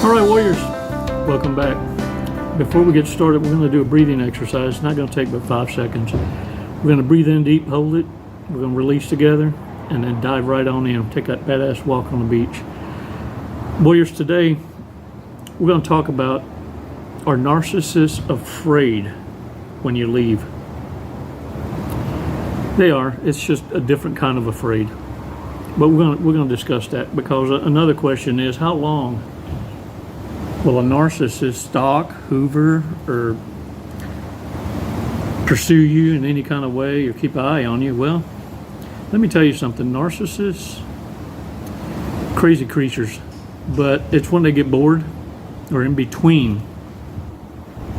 All right, warriors, welcome back. Before we get started, we're going to do a breathing exercise. It's not going to take but 5 seconds. We're going to breathe in deep, hold it. We're going to release together, and then dive right on in. Take that badass walk on the beach. Warriors, today we're going to talk about, are narcissists afraid when you leave? They are. It's just a different kind of afraid. But we're going to discuss that, because another question is, how long will a narcissist stalk, hoover, or pursue you in any kind of way, or keep an eye on you? Well, let me tell you something. Narcissists, crazy creatures, but it's when they get bored or in between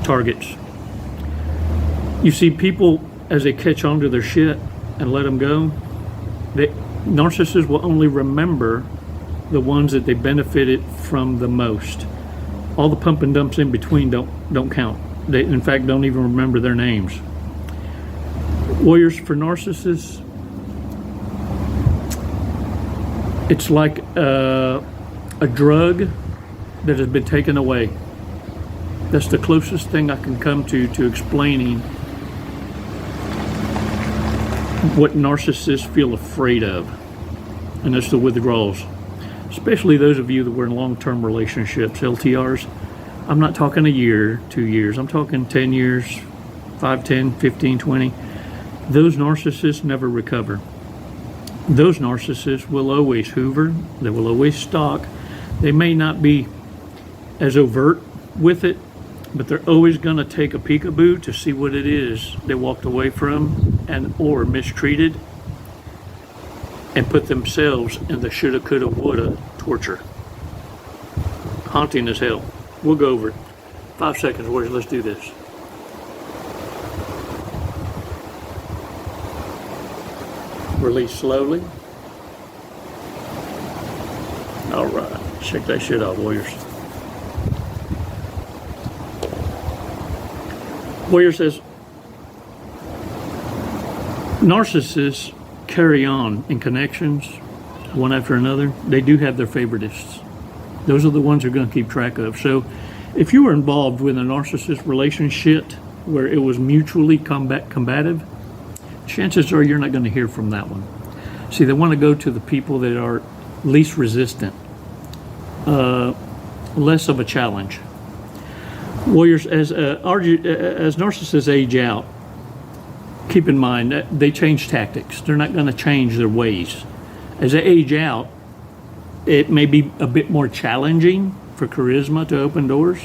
targets. You see, people, as they catch on to their shit and let them go, narcissists will only remember the ones that they benefited from the most. All the pump and dumps in between don't count. They, in fact, don't even remember their names. Warriors, for narcissists, it's like a drug that has been taken away. That's the closest thing I can come to explaining what narcissists feel afraid of, and that's the withdrawals. Especially those of you that were in long-term relationships, LTRs. I'm not talking a year, 2 years. I'm talking 10 years, 5, 10, 15, 20. Those narcissists never recover. Those narcissists will always hoover. They will always stalk. They may not be as overt with it, but they're always going to take a peekaboo to see what it is they walked away from or mistreated, and put themselves in the shoulda, coulda, woulda torture. Haunting as hell. We'll go over it. 5 seconds, warriors. Let's do this. Release slowly. All right. Shake that shit out, warriors. Warrior says, narcissists carry on in connections, one after another. They do have their favoritisms. Those are the ones they're going to keep track of. So if you were involved with a narcissist relationship where it was mutually combative, chances are you're not going to hear from that one. See, they want to go to the people that are least resistant, less of a challenge. Warriors, as narcissists age out, keep in mind that they change tactics. They're not going to change their ways. As they age out, it may be a bit more challenging for charisma to open doors.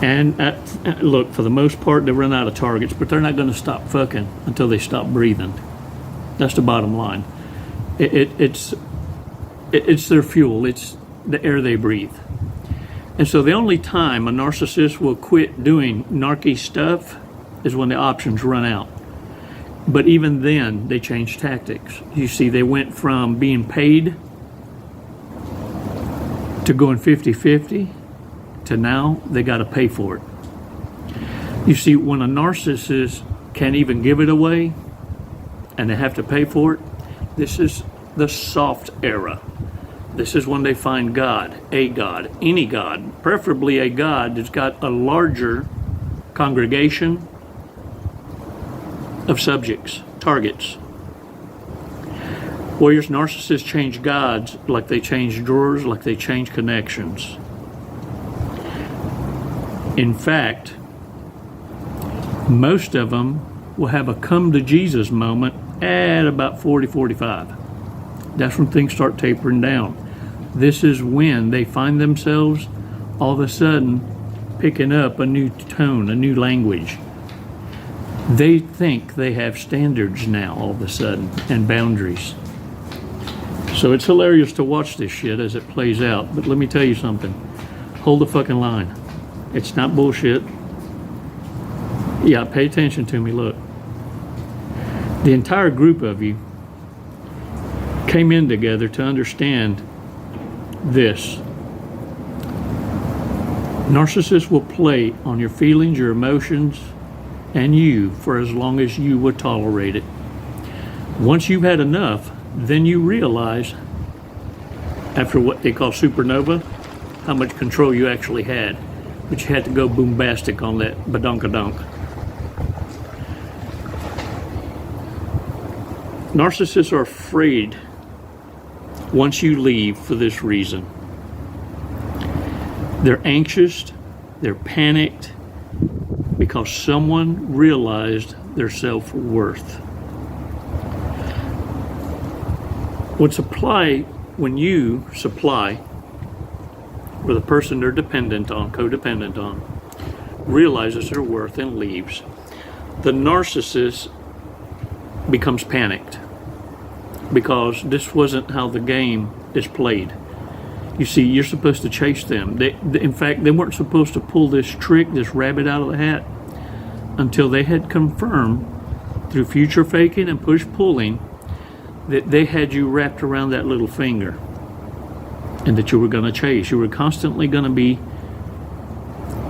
And look, for the most part, they run out of targets, but they're not going to stop fucking until they stop breathing. That's the bottom line. It's their fuel. It's the air they breathe. And so the only time a narcissist will quit doing narky stuff is when the options run out. But even then, they change tactics. You see, they went from being paid to going 50-50 to now they got to pay for it. You see, when a narcissist can't even give it away and they have to pay for it, this is the soft era. This is when they find God, a God, any God, preferably a God that's got a larger congregation of subjects, targets. Warriors, narcissists change gods like they change drawers, like they change connections. In fact, most of them will have a come to Jesus moment at about 40, 45. That's when things start tapering down. This is when they find themselves all of a sudden picking up a new tone, a new language. They think they have standards now all of a sudden and boundaries. So it's hilarious to watch this shit as it plays out. But let me tell you something. Hold the fucking line. It's not bullshit. Yeah, pay attention to me. Look. The entire group of you came in together to understand this. Narcissists will play on your feelings, your emotions, and you for as long as you would tolerate it. Once you've had enough, then you realize, after what they call supernova, how much control you actually had. But you had to go boombastic on that badonkadonk. Narcissists are afraid once you leave for this reason. They're anxious, they're panicked because someone realized their self-worth. When you supply, or the person they're dependent on, codependent on, realizes their worth and leaves, the narcissist becomes panicked because this wasn't how the game is played. You see, you're supposed to chase them. In fact, they weren't supposed to pull this trick, this rabbit out of the hat, until they had confirmed through future faking and push-pulling that they had you wrapped around that little finger and that you were going to chase. You were constantly going to be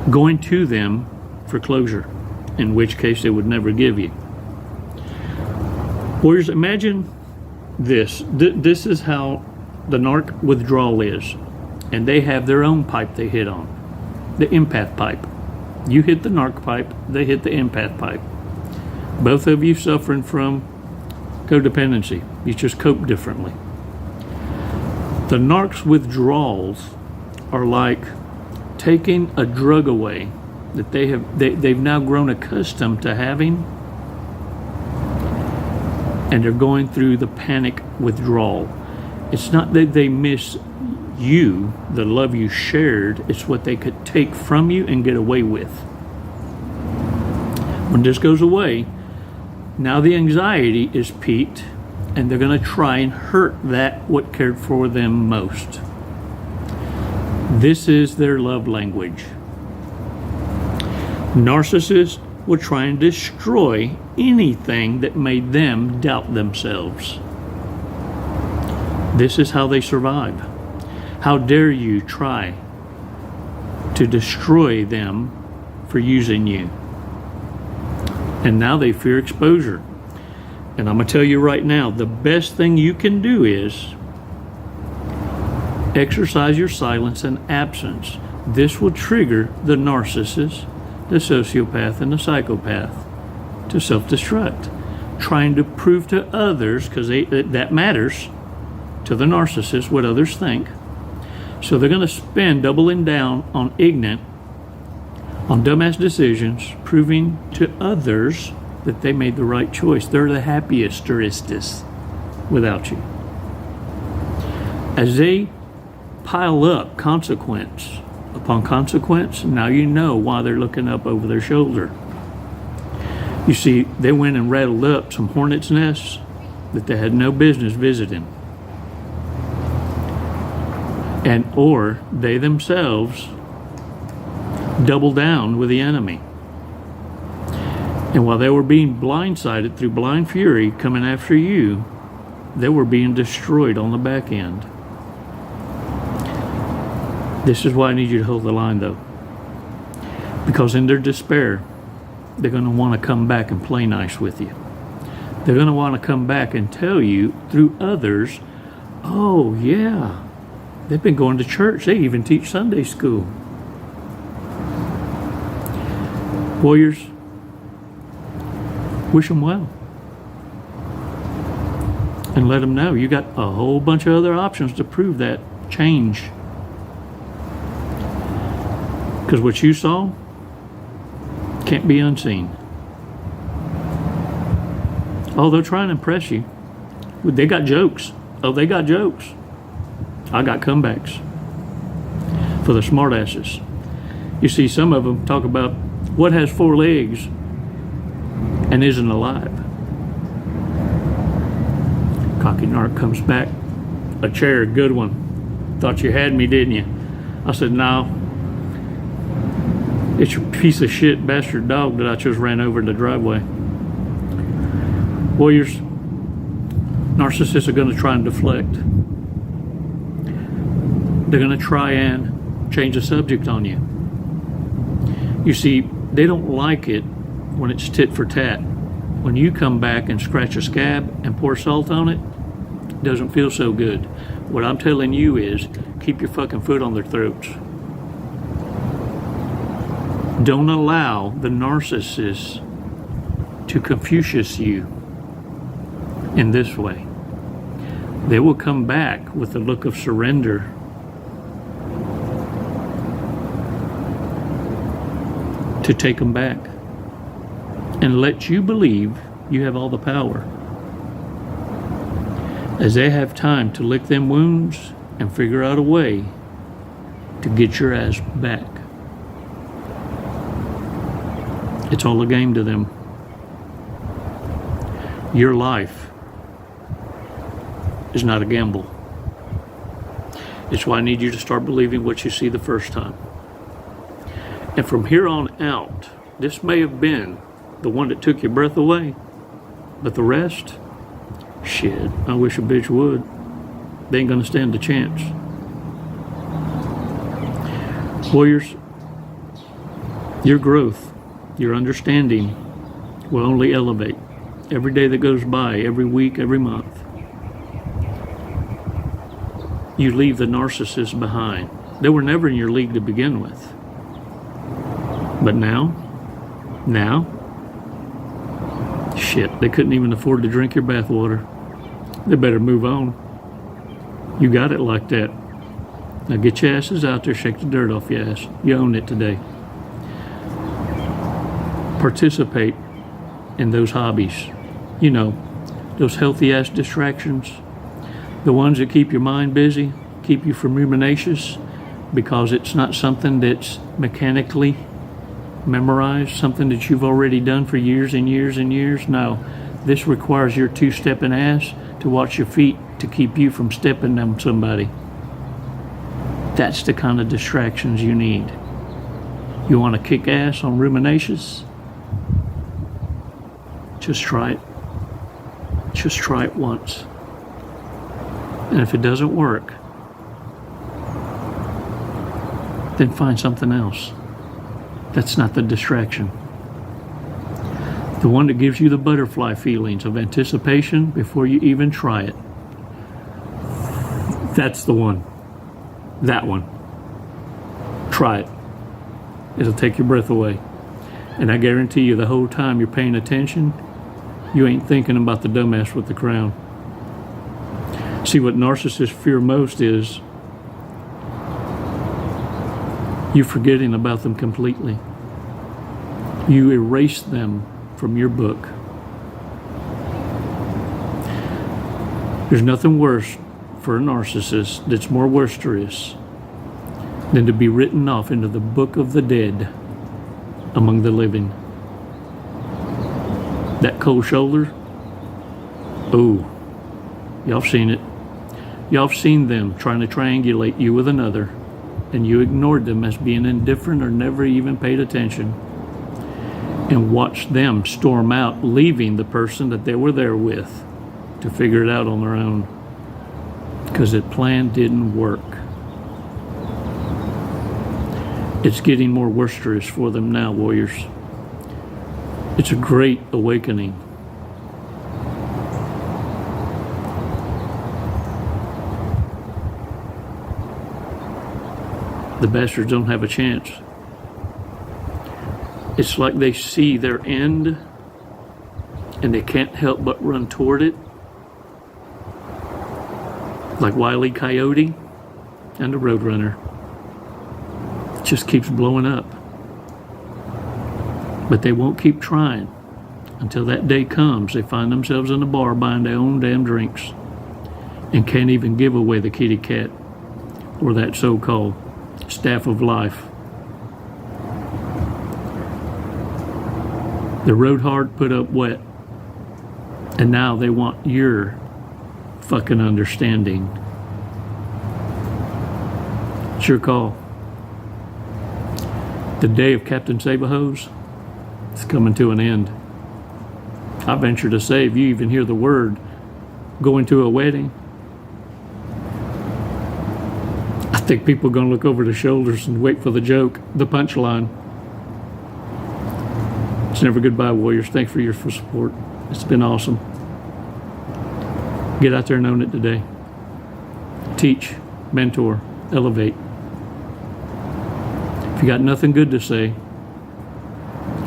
going to them for closure, in which case they would never give you. Warriors, imagine this. This is how the narc withdrawal is, and they have their own pipe they hit on, the empath pipe. You hit the narc pipe, they hit the empath pipe. Both of you suffering from codependency. You just cope differently. The narc's withdrawals are like taking a drug away that they've now grown accustomed to having, and they're going through the panic withdrawal. It's not that they miss you, the love you shared, it's what they could take from you and get away with. When this goes away, now the anxiety is peaked, and they're going to try and hurt what cared for them most. This is their love language. Narcissists will try and destroy anything that made them doubt themselves. This is how they survive. How dare you try to destroy them for using you? And now they fear exposure. And I'm going to tell you right now, the best thing you can do is exercise your silence and absence. This will trigger the narcissist, the sociopath, and the psychopath to self-destruct, trying to prove to others, because that matters to the narcissist, what others think. So they're going to spend doubling down on ignorant, on dumbass decisions, proving to others that they made the right choice. They're the happiest without you. As they pile up consequence upon consequence, now you know why they're looking up over their shoulder. You see, they went and rattled up some hornets' nests that they had no business visiting. Or they themselves double down with the enemy. And while they were being blindsided through blind fury coming after you, they were being destroyed on the back end. This is why I need you to hold the line, though. Because in their despair, they're going to want to come back and play nice with you. They're going to want to come back and tell you through others, oh yeah, they've been going to church. They even teach Sunday school. Warriors, wish them well. And let them know you got a whole bunch of other options to prove that change. Because what you saw can't be unseen. Oh, they'll try and impress you. They got jokes. Oh, they got jokes. I got comebacks for the smartasses. You see, some of them talk about what has 4 legs and isn't alive. Cocky narc comes back. A chair, good one. Thought you had me, didn't you? I said, no. It's your piece of shit bastard dog that I just ran over in the driveway. Warriors, narcissists are going to try and deflect. They're going to try and change the subject on you. You see, they don't like it when it's tit for tat. When you come back and scratch a scab and pour salt on it, it doesn't feel so good. What I'm telling you is keep your fucking foot on their throats. Don't allow the narcissist to Confucius you in this way. They will come back with a look of surrender to take them back and let you believe you have all the power, as they have time to lick them wounds and figure out a way to get your ass back. It's all a game to them. Your life is not a gamble. It's why I need you to start believing what you see the first time. And from here on out, this may have been the one that took your breath away, but the rest, shit, I wish a bitch would. They ain't gonna stand a chance. Warriors, your growth, your understanding will only elevate every day that goes by, every week, every month. You leave the narcissist behind. They were never in your league to begin with. But now, shit, they couldn't even afford to drink your bathwater. They better move on. You got it like that. Now get your asses out there, shake the dirt off your ass. You own it today. Participate in those hobbies. You know, those healthy ass distractions. The ones that keep your mind busy, keep you from ruminations, because it's not something that's mechanically memorized, something that you've already done for years and years and years. No, this requires your two-stepping ass to watch your feet to keep you from stepping on somebody. That's the kind of distractions you need. You want to kick ass on ruminations? Just try it. Just try it once. And if it doesn't work, then find something else. That's not the distraction. The one that gives you the butterfly feelings of anticipation before you even try it. That's the one. That one. Try it. It'll take your breath away. And I guarantee you the whole time you're paying attention, you ain't thinking about the dumbass with the crown. See, what narcissists fear most is you forgetting about them completely. You erase them from your book. There's nothing worse for a narcissist that's more worsterous than to be written off into the book of the dead among the living. That cold shoulder, oh, y'all have seen it. Y'all have seen them trying to triangulate you with another, and you ignored them as being indifferent or never even paid attention, and watched them storm out, leaving the person that they were there with to figure it out on their own, because that plan didn't work. It's getting more worsterous for them now, warriors. It's a great awakening. The bastards don't have a chance. It's like they see their end and they can't help but run toward it. Like Wile E. Coyote and the Roadrunner. It just keeps blowing up. But they won't keep trying until that day comes. They find themselves in a bar buying their own damn drinks and can't even give away the kitty cat or that so-called staff of life. The rode hard, put up wet, and now they want your fucking understanding. It's your call. The day of Captain Save-A-Hose is coming to an end. I venture to say, if you even hear the word going to a wedding, I think people are going to look over their shoulders and wait for the joke, the punchline. It's never goodbye, warriors. Thanks for your support. It's been awesome. Get out there and own it today. Teach, mentor, elevate. If you got nothing good to say,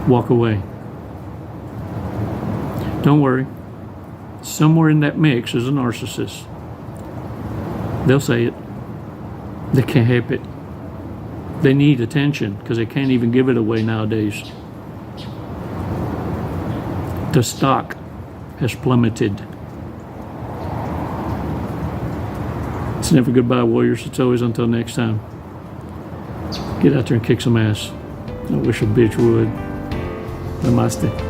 walk away. Don't worry. Somewhere in that mix is a narcissist. They'll say it. They can't help it. They need attention because they can't even give it away nowadays. The stock has plummeted. It's never goodbye, warriors. It's always until next time. Get out there and kick some ass. I wish a bitch would. Namaste.